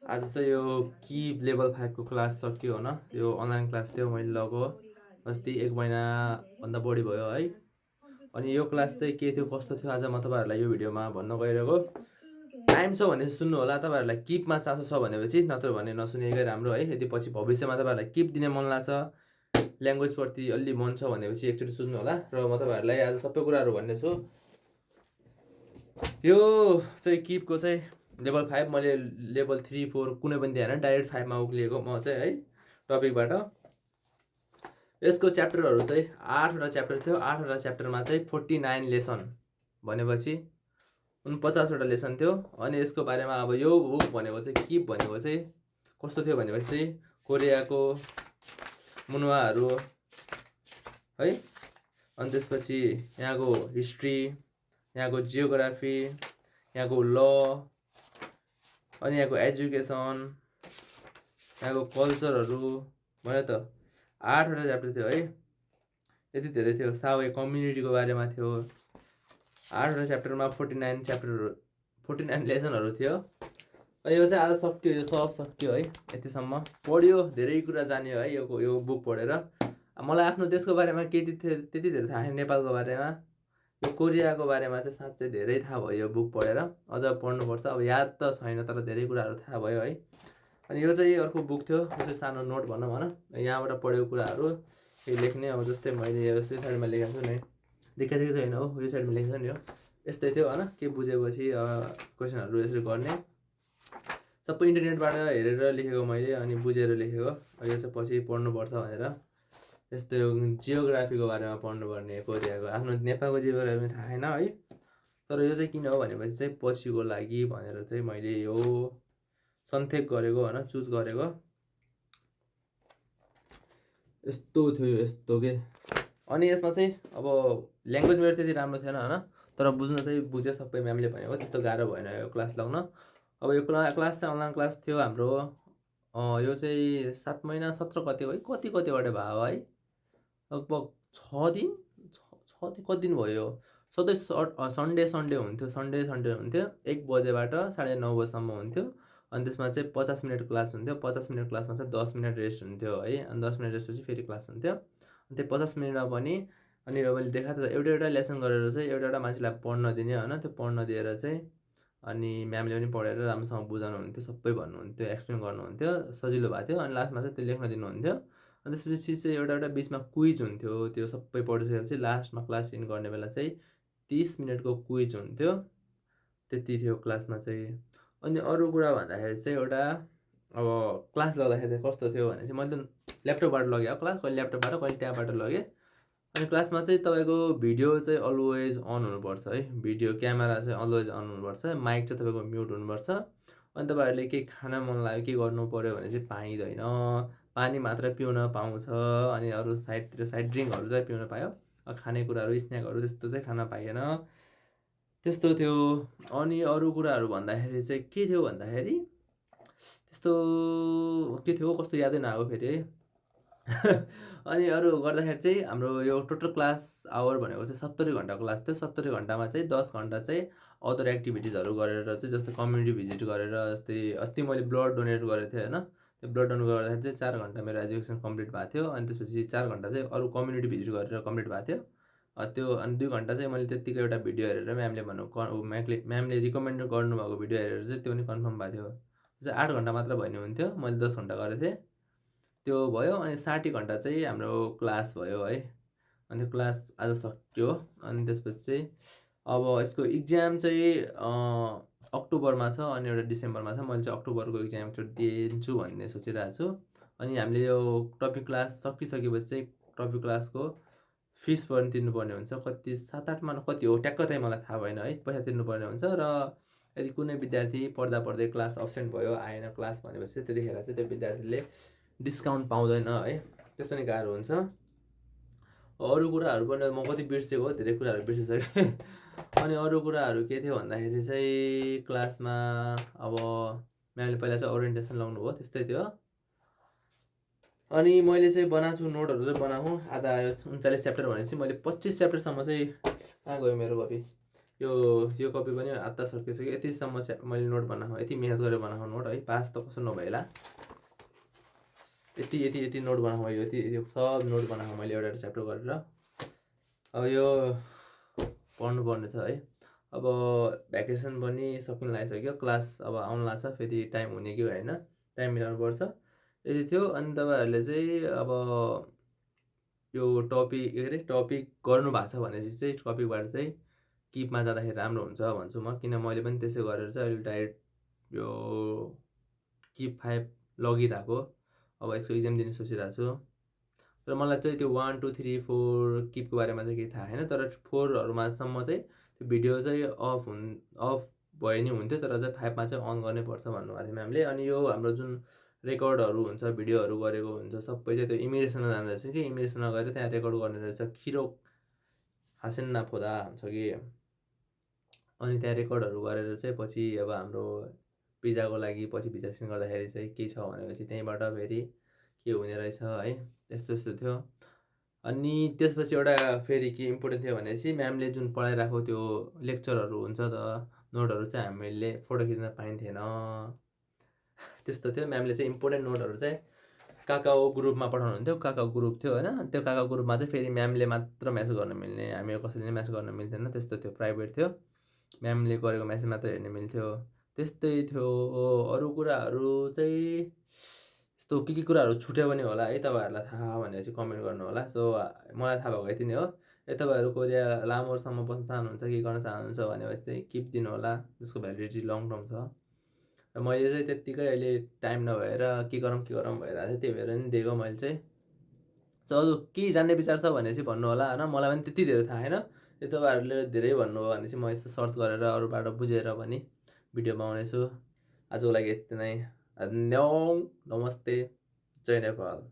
आज चाहिँ यो किप लेभल 5 को क्लास सक्यो होइन। यो अनलाइन क्लास थियो, मैले लगेको अस्ति 1 महिनाभन्दा बढी भयो है। अनि यो क्लास चाहिँ के थियो कस्तो थियो आज म तपाईँहरूलाई यो भिडियोमा भन्न गइरहेको। टाइम छ भने सुन्नु होला, तपाईँहरूलाई किपमा चासो छ भनेपछि, नत्र भने नसुनेकै राम्रो है। यदि पछि भविष्यमा तपाईँहरूलाई किप दिने मन लाग्छ, ल्याङ्ग्वेजप्रति अलि मन छ भनेपछि एकचोटि सुन्नु होला। र म तपाईँहरूलाई आज सबै कुराहरू भन्नेछु। यो चाहिँ किपको चाहिँ लेभल 5, मैले लेभल 3, 4 कुनै पनि दिएन, डाइरेक्ट 5 मा उक्लिएको म चाहिँ है टपिकबाट। यसको च्याप्टरहरू चाहिँ 8वटा च्याप्टर थियो। 8वटा च्याप्टरमा चाहिँ 49 लेसन भनेपछि 49वटा लेसन थियो। अनि यसको बारेमा अब यो बुक भनेको चाहिँ किप भनेको चाहिँ कस्तो थियो भनेपछि चाहिँ कोरियाको मुनुवाहरू है, अनि त्यसपछि यहाँको हिस्ट्री, यहाँको जियोग्राफी, यहाँको ल, अनि यहाँको एजुकेसन, यहाँको कल्चरहरू भयो त। 8वटा च्याप्टर थियो है, यति धेरै थियो। सावे कम्युनिटीको बारेमा थियो। 8वटा च्याप्टरमा 49 लेसनहरू थियो। अनि यो चाहिँ आज सक्यो, यो सब सक्यो है। यतिसम्म पढ्यो, धेरै कुरा जान्यो है यो बुक पढेर। मलाई आफ्नो देशको बारेमा त्यति धेरै थाहा छैन, नेपालको बारेमा। यो कोरियाको बारेमा चाहिँ साँच्चै धेरै थाहा भयो यो बुक पढेर। अझ पढ्नुपर्छ, अब याद त छैन तर धेरै कुराहरू थाहा भयो है। अनि यो चाहिँ अर्को बुक थियो, यो चाहिँ सानो नोट भनौँ होइन, यहाँबाट पढेको कुराहरू केही लेख्ने। अब जस्तै मैले यो साइडमा लेखेको छु नि, देखाएको छैन हो, यो साइडमा लेखेको छु नि, हो यस्तै थियो होइन। के बुझेपछि क्वेसनहरू यसरी गर्ने, सबै इन्टरनेटबाट हेरेर लेखेको मैले, अनि बुझेर लेखेको। यो चाहिँ पछि पढ्नुपर्छ भनेर। यस्तो जियोग्राफीको बारेमा पढ्नुपर्ने, कोरियाको। आफ्नो नेपालको जियोग्राफी थाहा छैन है, तर यो चाहिँ किन हो भनेपछि चाहिँ पछिको लागि भनेर चाहिँ मैले यो सन्थेक गरेको होइन, चुज गरेको। यस्तो थियो, यस्तो के। अनि यसमा चाहिँ अब ल्याङ्ग्वेज मेरो त्यति राम्रो थिएन होइन, तर बुझ्न चाहिँ बुझ्यो सबै। म्यामले भनेको त्यस्तो गाह्रो भएन यो क्लास लगाउन। अब यो क्लास चाहिँ अनलाइन क्लास थियो हाम्रो। यो चाहिँ 7 महिना 17 गते है, कतिबाट भयो है, लगभग 6 दिन, कति दिन भयो। सधैँ सन्डे हुन्थ्यो, सन्डे हुन्थ्यो। 1 बजेबाट 9:30 बजीसम्म हुन्थ्यो। अनि त्यसमा चाहिँ 50 मिनट क्लास हुन्थ्यो। 50 मिनट क्लासमा चाहिँ 10 मिनट रेस्ट हुन्थ्यो है। अनि 10 मिनट रेस्टपछि फेरि क्लास हुन्थ्यो। अनि त्यो 50 मिनटमा पनि अनि मैले देखाएको त एउटा लेसन गरेर चाहिँ एउटा मान्छेलाई पढ्न दिने होइन। त्यो पढ्न दिएर चाहिँ अनि म्यामले पनि पढेर राम्रोसँग बुझाउनु हुन्थ्यो, सबै भन्नुहुन्थ्यो, एक्सप्लेन गर्नुहुन्थ्यो, सजिलो भएको थियो। अनि लास्टमा चाहिँ त्यो लेख्न दिनुहुन्थ्यो। अनि त्यसपछि चाहिँ एउटा बिचमा क्विज हुन्थ्यो। त्यो सबै पढिसकेपछि लास्टमा क्लास इन गर्ने बेला चाहिँ 30 मिनटको क्विज हुन्थ्यो। त्यति थियो क्लासमा चाहिँ। अनि अरू कुरा भन्दाखेरि चाहिँ एउटा अब क्लास लाग्दाखेरि चाहिँ कस्तो थियो भने चाहिँ मैले ल्यापटपबाट लगेँ क्लास, कहिले ल्यापटपबाट कहिले ट्याबबाट लगेँ। अनि क्लासमा चाहिँ तपाईँको भिडियो चाहिँ अलवेज अन हुनुपर्छ है, भिडियो क्यामेरा चाहिँ अलवेज अन हुनुपर्छ, माइक चाहिँ तपाईँको म्युट हुनुपर्छ। अनि तपाईँहरूले केही खान मन लाग्यो, के गर्नु पऱ्यो भने चाहिँ पाइँदैन, पानी मात्र पिउन पाउँछ। अनि अरू साइड ड्रिङ्कहरू चाहिँ पिउन पायो, खानेकुराहरू स्न्याकहरू त्यस्तो चाहिँ खान पाइएन। त्यस्तो थियो। अनि अरू कुराहरू भन्दाखेरि चाहिँ के थियो भन्दाखेरि त्यस्तो के थियो कस्तो यादै नआएको फेरि है। अनि अरू गर्दाखेरि चाहिँ हाम्रो यो टोटल क्लास आवर भनेको चाहिँ 70 घन्टा क्लास थियो। 70 घन्टामा चाहिँ 10 घन्टा चाहिँ अदर एक्टिभिटिजहरू गरेर चाहिँ, जस्तै कम्युनिटी भिजिट गरेर, जस्तै अस्ति मैले ब्लड डोनेट गरेको थिएँ होइन। त्यो ब्लड डोनेट गर्दाखेरि चाहिँ 4 घन्टा मेरो एजुकेसन कम्प्लिट भएको थियो। अनि त्यसपछि 4 घन्टा चाहिँ अरू कम्युनिटी भिजिट गरेर कम्प्लिट भएको थियो त्यो। अनि 2 घन्टा चाहिँ मैले त्यत्तिकै एउटा भिडियो हेरेर म्यामले रिकमेन्ड गर्नुभएको भिडियो हेरेर चाहिँ त्यो पनि कन्फर्म भएको थियो। त्यो चाहिँ 8 घन्टा मात्र भयो भने हुन्थ्यो, मैले 10 घन्टा गरेको थिएँ, त्यो भयो। अनि 60 घन्टा चाहिँ हाम्रो क्लास भयो है। अनि त्यो क्लास आज सक्यो। अनि त्यसपछि चाहिँ अब यसको इक्जाम चाहिँ अक्टोबरमा छ अनि एउटा डिसेम्बरमा छ। मैले चाहिँ अक्टोबरको इक्जाम एकचोटि दिन्छु भन्ने सोचिरहेको छु। अनि हामीले यो टपिक क्लास सकिसकेपछि चाहिँ टपिक क्लासको फिस पनि तिर्नुपर्ने हुन्छ। कति 7-8मा कति हो ट्याक्क चाहिँ मलाई थाहा भएन है, पैसा तिर्नुपर्ने हुन्छ। र यदि कुनै विद्यार्थी पढ्दै क्लास अब्सेन्ट भयो, आएन क्लास भनेपछि त्यतिखेर चाहिँ त्यो विद्यार्थीले डिस्काउन्ट पाउँदैन है, त्यस्तो नै गाह्रो हुन्छ। अरू कुराहरू पनि म कति बिर्सेको, धेरै कुराहरू बिर्सिसकेँ। अनि अरू कुराहरू के थियो भन्दाखेरि चाहिँ क्लासमा अब म्यामले पहिला चाहिँ ओरिएन्टेसन लाउनु भयो, त्यस्तै थियो। अनि मैले चाहिँ बनाएको छु नोटहरू चाहिँ आधा 39 च्याप्टर भनेपछि मैले 25 च्याप्टरसम्म चाहिँ कहाँ गयो मेरो कपी, यो कपी पनि आत्ता सकिसक्यो। यतिसम्म मैले नोट बनाएको, यति मेहनत गरेर बनाएको नोट है, पास त कसो नभएला। यति नोट बनाएको, यो सब नोट बनाएको मैले एउटा च्याप्टर गरेर। अब यो पढ्नुपर्ने छ है। अब भ्याकेसन पनि सकिन लागिसक्यो, क्लास अब आउनु लाग्छ, फेरि टाइम हुने कि होइन, टाइम मिलाउनु पर्छ। यति थियो। अनि तपाईँहरूले चाहिँ अब यो टपिक गर्नु भएको छ भने चाहिँ टपिकबाट चाहिँ किपमा जाँदाखेरि राम्रो हुन्छ भन्छु म, किन मैले पनि त्यसै गरेर चाहिँ अहिले डाइरेक्ट यो किप 5 लगिरहेको। अब यसको इक्जाम दिने सोचिरहेको छु। तर मलाई चाहिँ त्यो 1 2 3 4 किपको बारेमा चाहिँ केही थाहा छैन। तर 4हरूमासम्म चाहिँ त्यो भिडियो चाहिँ अफ भए नि हुन्थ्यो, तर चाहिँ 5मा चाहिँ अन गर्नै पर्छ भन्नुभएको थियो म्यामले। अनि यो हाम्रो जुन रेकर्डहरू हुन्छ, भिडियोहरू गरेको हुन्छ, सबै चाहिँ त्यो इमिग्रेसनमा जाँदो रहेछ कि, इमिग्रेसनमा गएर त्यहाँ रेकर्ड गर्ने रहेछ। खिरो हाँसेन नाफोदा हुन्छ कि। अनि त्यहाँ रेकर्डहरू गरेर चाहिँ पछि अब हाम्रो भिजाको लागि पछि भिजा सिन गर्दाखेरि चाहिँ के छ भनेपछि त्यहीँबाट फेरि के हुने रहेछ है, त्यस्तो थियो। अनि त्यसपछि एउटा फेरि के इम्पोर्टेन्ट थियो भनेपछि म्यामले जुन पढाइरहेको त्यो लेक्चरहरू हुन्छ त, नोटहरू चाहिँ हामीले फोटो खिच्न पाइन्थेन, त्यस्तो थियो। म्यामले चाहिँ इम्पोर्टेन्ट नोटहरू चाहिँ काकाओ ग्रुपमा पठाउनुहुन्थ्यो। काकाओ ग्रुप थियो होइन, त्यो काकाओ ग्रुपमा चाहिँ फेरि म्यामले मात्र म्यासेज गर्न मिल्ने, हामी कसैले म्यासेज गर्न मिल्थेन, त्यस्तो थियो। प्राइभेट थियो, म्यामले गरेको म्यासेज मात्र हेर्ने मिल्थ्यो, त्यस्तै थियो। अरू कुराहरू चाहिँ यस्तो के कुराहरू छुट्यो पनि होला है, तपाईँहरूलाई थाहा भनेर चाहिँ कमेन्ट गर्नु होला। सो मलाई थाहा भएको यति नै हो। तपाईँहरू कोरिया लामोसम्म बस्न चाहनुहुन्छ, के गर्न चाहनुहुन्छ भनेपछि चाहिँ किप दिनु होला, जसको भ्यालिडिटी लङ टर्म छ। र मैले चाहिँ त्यत्तिकै अहिले टाइम नभएर के गरौँ भइरहेको थियो, त्यही भएर नि दिएको मैले चाहिँ। अरू केही जान्ने विचार छ भने चाहिँ भन्नु होला होइन, मलाई पनि त्यति धेरै थाहा छैन। तपाईँहरूले धेरै भन्नुभयो भने चाहिँ म यस्तो सर्च गरेर अरूबाट बुझेर पनि भिडियो बनाउनेछु। आजको लागि यति नै। नमस्ते, जय नेपाल।